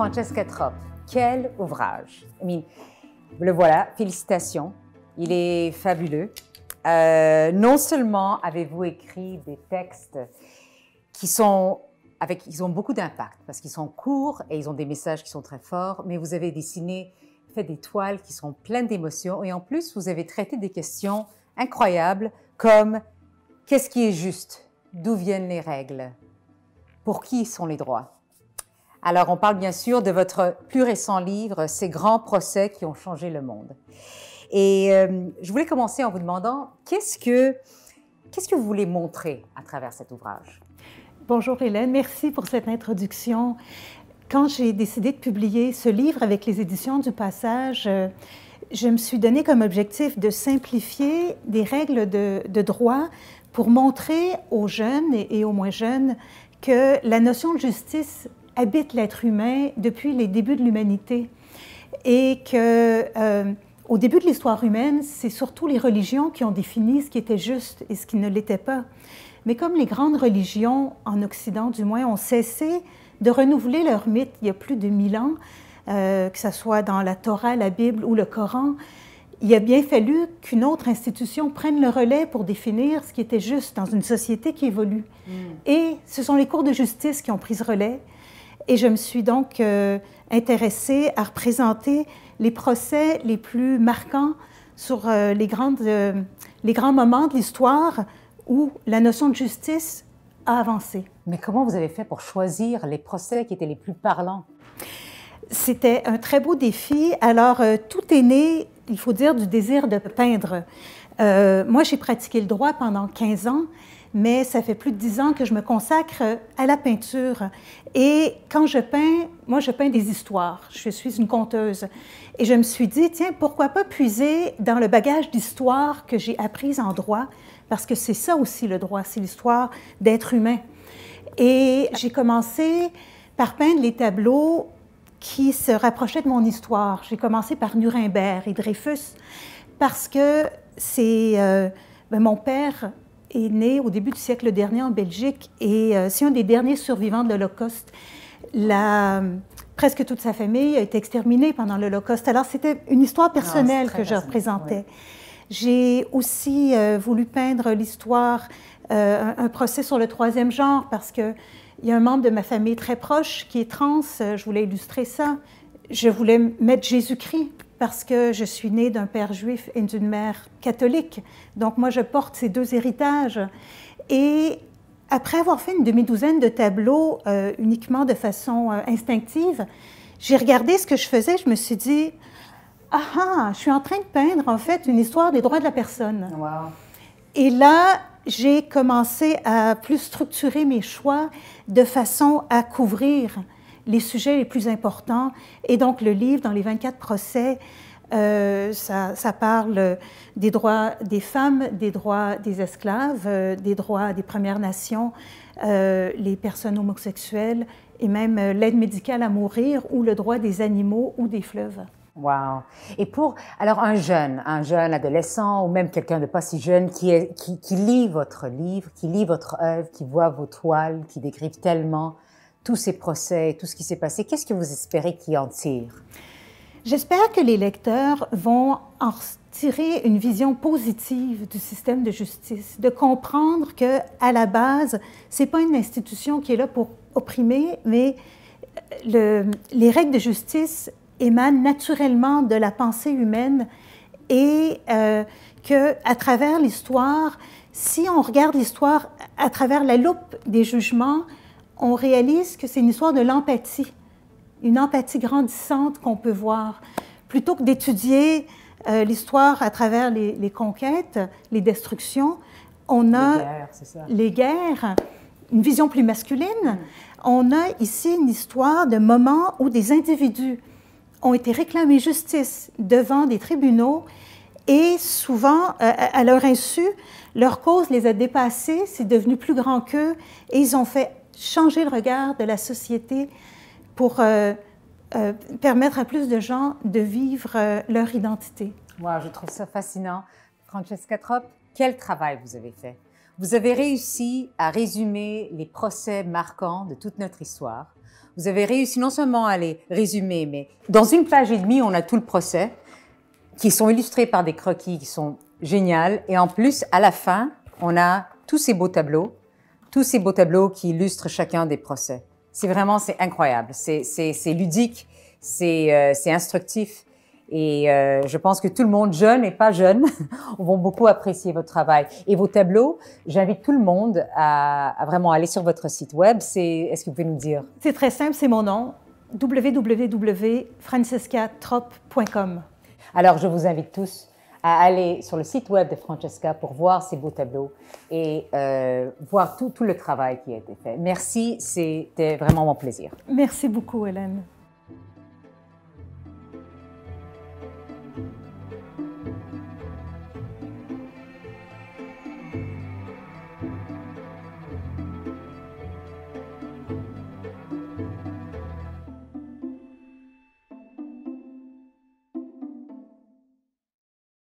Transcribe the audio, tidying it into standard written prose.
Francesca Trop, quel ouvrage! Le voilà, félicitations, il est fabuleux. Non seulement avez-vous écrit des textes ils ont beaucoup d'impact parce qu'ils sont courts et ils ont des messages qui sont très forts, mais vous avez fait des toiles qui sont pleines d'émotions et en plus, vous avez traité des questions incroyables comme qu'est-ce qui est juste? D'où viennent les règles? Pour qui sont les droits? Alors, on parle bien sûr de votre plus récent livre, Ces grands procès qui ont changé le monde. Et je voulais commencer en vous demandant qu'est-ce que vous voulez montrer à travers cet ouvrage? Bonjour Hélène, merci pour cette introduction. Quand j'ai décidé de publier ce livre avec les éditions du Passage, je me suis donné comme objectif de simplifier des règles de droit pour montrer aux jeunes et aux moins jeunes que la notion de justice habite l'être humain depuis les débuts de l'humanité et que au début de l'histoire humaine, c'est surtout les religions qui ont défini ce qui était juste et ce qui ne l'était pas. Mais comme les grandes religions, en Occident du moins, ont cessé de renouveler leurs mythes il y a plus de 1000 ans, que ce soit dans la Torah, la Bible ou le Coran, il a bien fallu qu'une autre institution prenne le relais pour définir ce qui était juste dans une société qui évolue. Et ce sont les cours de justice qui ont pris ce relais. Et je me suis donc intéressée à représenter les procès les plus marquants sur les grands moments de l'histoire où la notion de justice a avancé. Mais comment vous avez fait pour choisir les procès qui étaient les plus parlants? C'était un très beau défi. Alors, tout est né, il faut dire, du désir de peindre. Moi, j'ai pratiqué le droit pendant 15 ans, mais ça fait plus de 10 ans que je me consacre à la peinture. Et quand je peins, moi, je peins des histoires. Je suis une conteuse. Et je me suis dit, tiens, pourquoi pas puiser dans le bagage d'histoire que j'ai apprise en droit, parce que c'est ça aussi le droit, c'est l'histoire d'être humain. Et j'ai commencé par peindre les tableaux qui se rapprochaient de mon histoire. J'ai commencé par Nuremberg et Dreyfus, parce que mon père est né au début du siècle dernier en Belgique et c'est un des derniers survivants de l'Holocauste. Presque toute sa famille a été exterminée pendant l'Holocauste. Alors, c'était une histoire personnelle que je représentais. Oui. J'ai aussi voulu peindre l'histoire, un procès sur le troisième genre, parce qu'il y a un membre de ma famille très proche qui est trans. Je voulais illustrer ça. Je voulais mettre Jésus-Christ, parce que je suis née d'un père juif et d'une mère catholique. Donc, moi, je porte ces deux héritages. Et après avoir fait une demi-douzaine de tableaux uniquement de façon instinctive, j'ai regardé ce que je faisais, je me suis dit, je suis en train de peindre en fait une histoire des droits de la personne. Wow. Et là, j'ai commencé à plus structurer mes choix de façon à couvrir les sujets les plus importants. Et donc, le livre, dans les 24 procès, ça parle des droits des femmes, des droits des esclaves, des droits des Premières Nations, les personnes homosexuelles et même l'aide médicale à mourir ou le droit des animaux ou des fleuves. Wow! Et alors un jeune adolescent ou même quelqu'un de pas si jeune qui lit votre livre, qui lit votre œuvre, qui voit vos toiles, qui décrivent tellement tous ces procès, tout ce qui s'est passé, qu'est-ce que vous espérez qu'il en tire? J'espère que les lecteurs vont en tirer une vision positive du système de justice, de comprendre qu'à la base, ce n'est pas une institution qui est là pour opprimer, mais les règles de justice émanent naturellement de la pensée humaine et qu'à travers l'histoire, si on regarde l'histoire à travers la loupe des jugements, on réalise que c'est une histoire de l'empathie, une empathie grandissante qu'on peut voir. Plutôt que d'étudier l'histoire à travers les conquêtes, les destructions, on a les guerres, une vision plus masculine. On a ici une histoire de moments où des individus ont été réclamés justice devant des tribunaux et souvent, à leur insu, leur cause les a dépassés, c'est devenu plus grand qu'eux et ils ont fait changer le regard de la société pour permettre à plus de gens de vivre leur identité. Wow, je trouve ça fascinant. Francesca Trop, quel travail vous avez fait? Vous avez réussi à résumer les procès marquants de toute notre histoire. vous avez réussi non seulement à les résumer, mais dans une page et demie, on a tout le procès, qui sont illustrés par des croquis qui sont géniaux. Et en plus, à la fin, on a tous ces beaux tableaux qui illustrent chacun des procès. C'est incroyable. C'est ludique, c'est instructif. Et je pense que tout le monde, jeune et pas jeune, vont beaucoup apprécier votre travail. Et vos tableaux, j'invite tout le monde à vraiment aller sur votre site web. Est-ce que vous pouvez nous dire? C'est très simple, c'est mon nom, www.francescatrop.com. Alors, je vous invite tous à aller sur le site web de Francesca pour voir ces beaux tableaux et voir tout le travail qui a été fait. Merci, c'était vraiment mon plaisir. Merci beaucoup, Hélène.